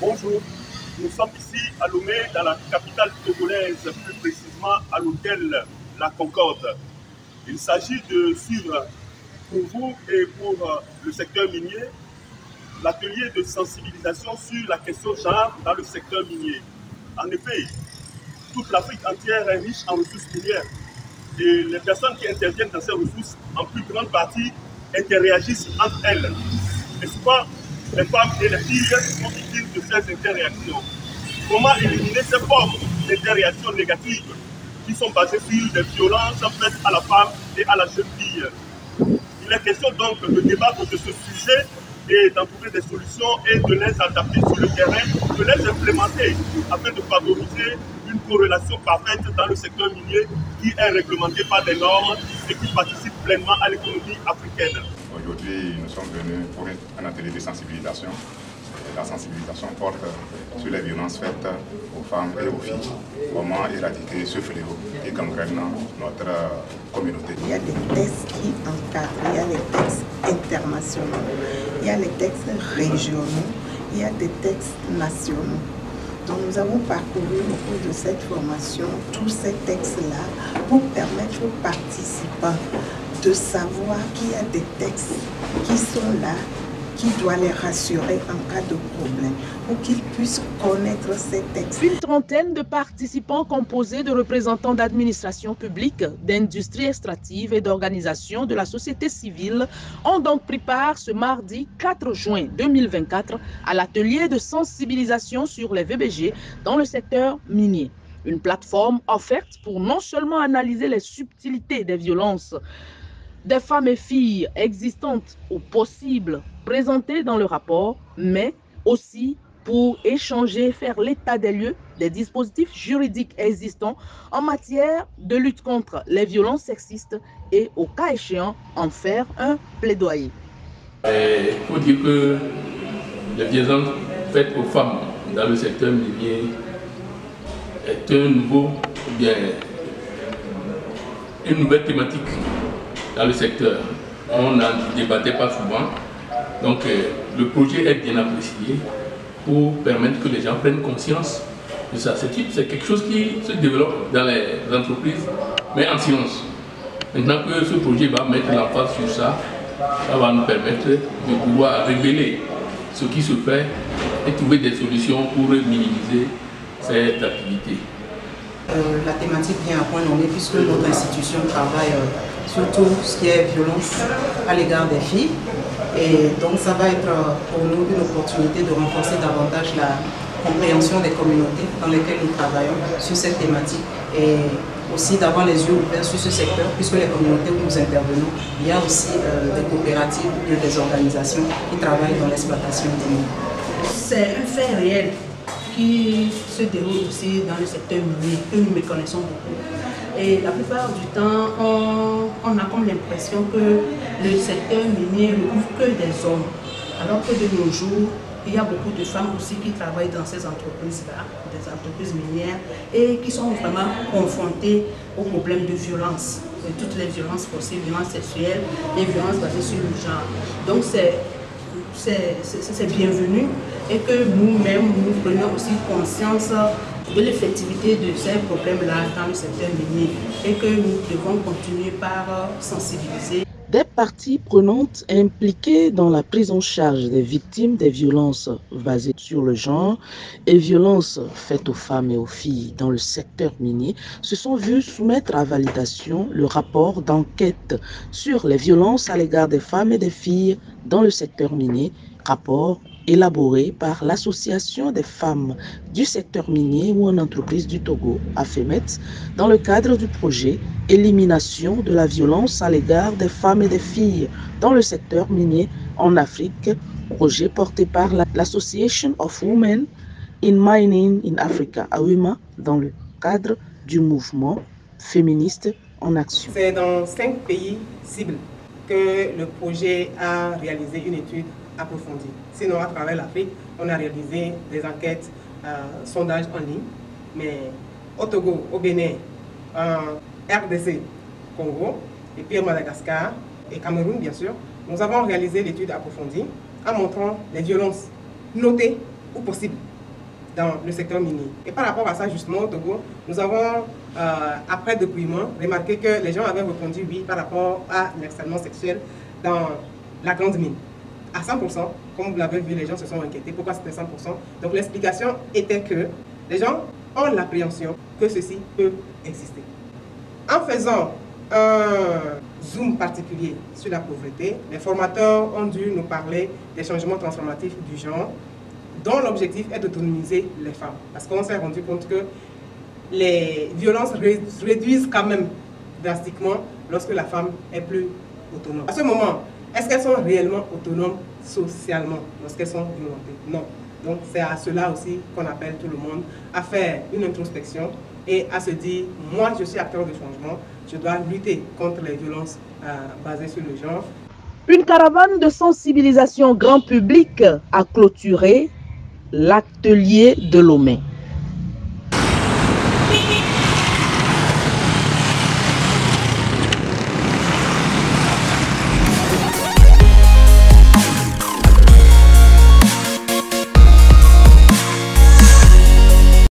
Bonjour, nous sommes ici à Lomé, dans la capitale togolaise, plus précisément à l'hôtel La Concorde. Il s'agit de suivre pour vous et pour le secteur minier l'atelier de sensibilisation sur la question genre dans le secteur minier. En effet, toute l'Afrique entière est riche en ressources minières et les personnes qui interviennent dans ces ressources, en plus grande partie, interagissent entre elles. Et souvent, les femmes et les filles sont victimes de ces interréactions. Comment éliminer ces formes d'interréactions négatives qui sont basées sur des violences faites à la femme et à la jeune fille? Il est question donc de débattre de ce sujet et d'en trouver des solutions et de les adapter sur le terrain, de les implémenter afin de favoriser une corrélation parfaite dans le secteur minier qui est réglementé par des normes et qui participe pleinement à l'économie africaine. Aujourd'hui, nous sommes venus pour un atelier de sensibilisation. La sensibilisation porte sur les violences faites aux femmes et aux filles. Comment éradiquer ce fléau qui gangrène notre communauté. Il y a des textes qui encadrent, il y a les textes internationaux, il y a les textes régionaux, il y a des textes nationaux. Donc nous avons parcouru au cours de cette formation tous ces textes-là pour permettre aux participants de savoir qu'il y a des textes qui sont là, qui doit les rassurer en cas de problème, pour qu'ils puissent connaître ces textes. Une trentaine de participants composés de représentants d'administration publique, d'industries extractives et d'organisations de la société civile ont donc pris part ce mardi 4 juin 2024 à l'atelier de sensibilisation sur les VBG dans le secteur minier. Une plateforme offerte pour non seulement analyser les subtilités des violences des femmes et filles existantes ou possibles présentées dans le rapport, mais aussi pour échanger et faire l'état des lieux des dispositifs juridiques existants en matière de lutte contre les violences sexistes et, au cas échéant, en faire un plaidoyer. Il faut dire que les violences faites aux femmes dans le secteur minier est une nouvelle thématique dans le secteur. On n'en débattait pas souvent. Donc le projet est bien apprécié pour permettre que les gens prennent conscience de ça. C'est quelque chose qui se développe dans les entreprises, mais en silence. Maintenant que ce projet va mettre l'emphase sur ça, ça va nous permettre de pouvoir révéler ce qui se fait et trouver des solutions pour minimiser cette activité. La thématique vient à point nommé puisque notre institution travaille sur tout ce qui est violence à l'égard des filles. Et donc ça va être pour nous une opportunité de renforcer davantage la compréhension des communautés dans lesquelles nous travaillons sur cette thématique et aussi d'avoir les yeux ouverts sur ce secteur puisque les communautés où nous intervenons, il y a aussi des coopératives et des organisations qui travaillent dans l'exploitation des mines. C'est un fait réel qui se déroule aussi dans le secteur minier, que nous méconnaissons beaucoup. Et la plupart du temps, on a comme l'impression que le secteur minier ne couvre que des hommes, alors que de nos jours, il y a beaucoup de femmes aussi qui travaillent dans ces entreprises-là, des entreprises minières, et qui sont vraiment confrontées aux problèmes de violence, de toutes les violences possibles, violences sexuelles et violences basées sur le genre. Donc c'est bienvenu et que nous-mêmes, nous prenions aussi conscience de l'effectivité de ces problèmes-là dans le secteur minier et que nous devons continuer par sensibiliser. Des parties prenantes impliquées dans la prise en charge des victimes des violences basées sur le genre et violences faites aux femmes et aux filles dans le secteur minier se sont vues soumettre à validation le rapport d'enquête sur les violences à l'égard des femmes et des filles dans le secteur minier, rapport élaboré par l'Association des femmes du secteur minier ou en entreprise du Togo, AFEMET, dans le cadre du projet Élimination de la violence à l'égard des femmes et des filles dans le secteur minier en Afrique, projet porté par l'Association of Women in Mining in Africa, AWIMA, dans le cadre du mouvement féministe en action. C'est dans 5 pays cibles que le projet a réalisé une étude approfondie. Sinon, à travers l'Afrique, on a réalisé des enquêtes, sondages en ligne, mais au Togo, au Bénin, en RDC, Congo, et puis à Madagascar et Cameroun, bien sûr, nous avons réalisé l'étude approfondie en montrant les violences notées où possible dans le secteur minier. Et par rapport à ça, justement, au Togo, nous avons, après dépouillement, remarqué que les gens avaient répondu oui par rapport à l'harcèlement sexuel dans la grande mine. À 100%, comme vous l'avez vu, les gens se sont inquiétés. Pourquoi c'était 100%? Donc l'explication était que les gens ont l'appréhension que ceci peut exister. En faisant un zoom particulier sur la pauvreté, les formateurs ont dû nous parler des changements transformatifs du genre, dont l'objectif est d'autonomiser les femmes. Parce qu'on s'est rendu compte que les violences réduisent quand même drastiquement lorsque la femme est plus autonome. À ce moment, est-ce qu'elles sont réellement autonomes socialement lorsqu'elles sont violentées? Non. Donc c'est à cela aussi qu'on appelle tout le monde à faire une introspection et à se dire, moi je suis acteur de changement, je dois lutter contre les violences basées sur le genre. Une caravane de sensibilisation grand public a clôturé l'atelier de Lomé.